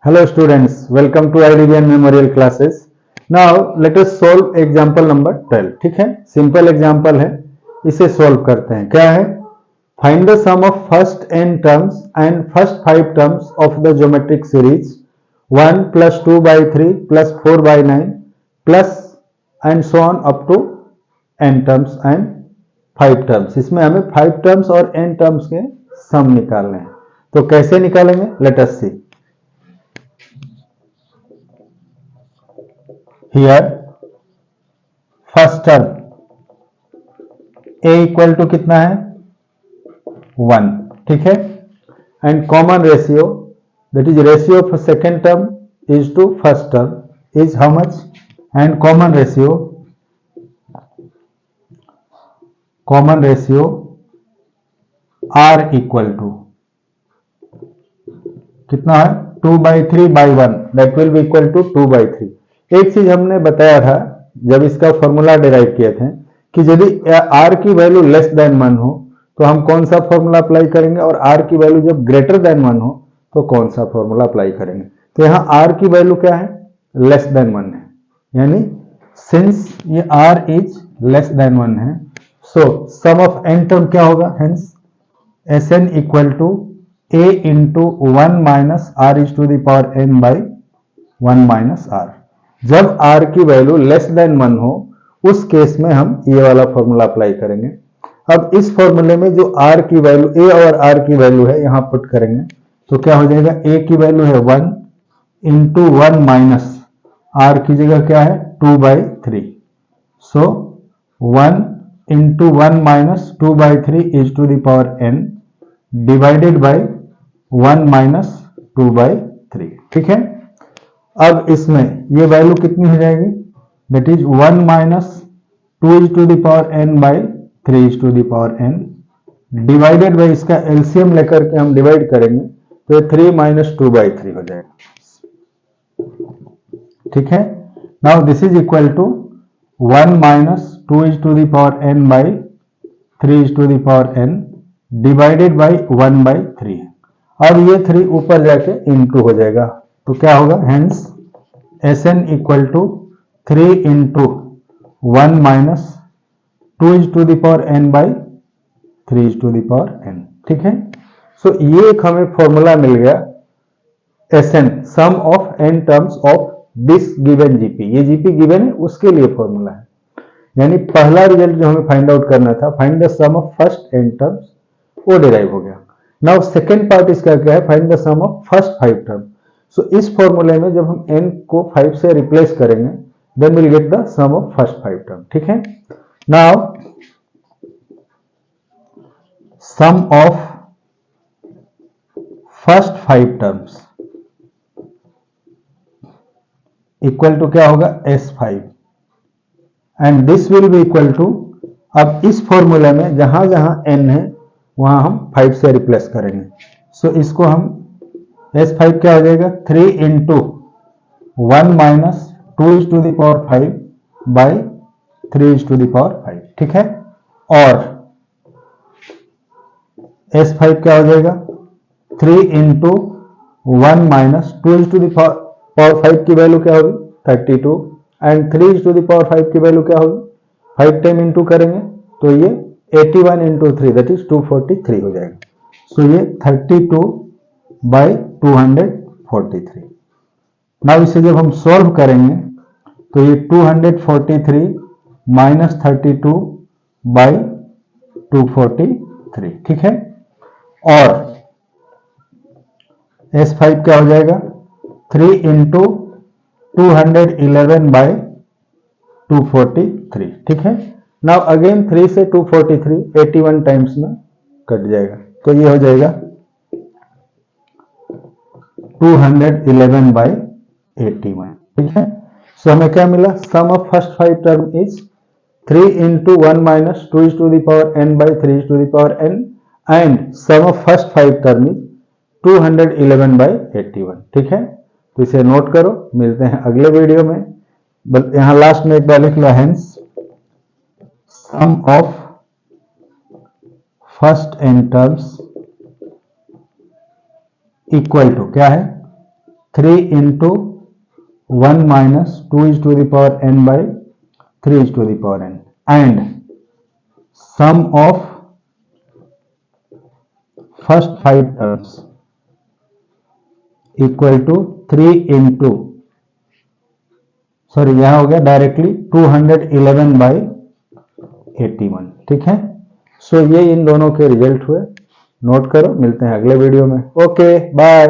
Hello students, welcome to IDBN Memorial Classes. Now let us solve example number 12. ठीक है, simple example है, इसे solve करते हैं. क्या है? Find the sum of first n terms and first 5 terms of the geometric series 1 plus 2 by 3 plus 4 by 9 plus and so on up to n terms and 5 terms. इसमें हमें 5 terms और n terms के सम निकालने हैं. तो कैसे निकालेंगे? Let us see. Here first term a equal to कितना है? 1. ठीक है. And common ratio that is ratio of second term is to first term is how much? And common ratio r equal to कितना है? 2/3/1 that will be equal to 2/3. एक चीज हमने बताया था जब इसका फॉर्मूला डिराइव किए थे कि यदि r की वैल्यू लेस देन 1 हो तो हम कौन सा फॉर्मूला अप्लाई करेंगे, और r की वैल्यू जब ग्रेटर देन 1 हो तो कौन सा फॉर्मूला अप्लाई करेंगे. तो यहाँ r की वैल्यू क्या है? लेस देन 1 है. यानी सिंस ये r इज लेस देन 1 है, so sum of n term क्या होगा? Hence Sn equal to a into 1 minus r is to the power n by 1 minus r. जब r की वैल्यू लेस देन 1 हो उस केस में हम ये वाला फॉर्मूला अप्लाई करेंगे. अब इस फॉर्मूले में जो r की वैल्यू a और r की वैल्यू है यहां पुट करेंगे तो क्या हो जाएगा? a की वैल्यू है 1 इंटू 1 माइनस r की जगह क्या है? 2/3. So 1 into 1 minus 2/3 is to the power n divided by 1 minus 2/3. ठीक है. अब इसमें ये वैल्यू कितनी हो जाएगी? That is 1 minus 2 is to the power n by 3 is to the power n divided by इसका एलसीएम लेकर के हम डिवाइड करेंगे तो 3 माइनस 2/3 हो जाएगा. ठीक है. Now this is equal to 1 minus 2 is to the power n by 3 is to the power n divided by 1/3. अब ये 3 ऊपर जाके इंटू हो जाएगा तो क्या होगा? Hence Sn equal to 3 into 1 minus 2 is to the power n by 3 is to the power n. ठीक है. सो ये एक हमें फॉर्मूला मिल गया Sn, sum of n terms of this given GP. ये जीपी गिवन है उसके लिए फॉर्मूला है. यानी पहला रिजल्ट जो हमें फाइंड आउट करना था, find the sum of first n terms, वो डिराइव हो गया. नाउ सेकेंड पार्ट इसका क्या है? Find the sum of first 5 term. So इस फॉर्मूले में जब हम n को 5 से रिप्लेस करेंगे then will get the sum of first 5 term. ठीक है. Now sum of first 5 terms equal to क्या होगा? S5 and this will be equal to, अब इस फॉर्मूले में जहां जहां n है वहां हम 5 से रिप्लेस करेंगे. सो इसको हम S5 क्या हो जाएगा? 3 into 1 minus 2 is to the power 5 by 3 is to the power 5. ठीक है. और S5 क्या हो जाएगा? 3 into 1 minus 2 is to the power 5 की वैल्यू क्या होगी? 32. And 3 is to the power 5 की वैल्यू क्या होगी? 5 टाइम इंटू करेंगे तो ये 81 इंटू 3 दैट इज 243 हो जाएगा. सो ये 32 बाई 243. नाउ इसे जब हम सॉल्व करेंगे तो ये 243 माइनस 32 बाई 243. ठीक है. और S5 क्या हो जाएगा? 3 इंटू 211 बाई 243. ठीक है. नाउ अगेन 3 से 243 81 टाइम्स में कट जाएगा तो ये हो जाएगा 211 बाई 81. ठीक है. सो हमें क्या मिला? Sum of first 5 term is 3 into 1 minus 2 is to the power n by 3 is to the power n and sum of first 5 term is 211 by 81. ठीक है. तो इसे नोट करो. मिलते हैं अगले वीडियो में. यहां लास्ट में एक बार लिख लो, hence sum of first n terms equal to क्या है? 3 into 1 minus 2 is to the power n by 3 is to the power n, and sum of first 5 terms equal to 3 into, sorry यहां हो गया डायरेक्टली 211 बाई 81। ठीक है, सो ये इन दोनों के रिजल्ट हुए। नोट करो, मिलते हैं अगले वीडियो में। Okay bye.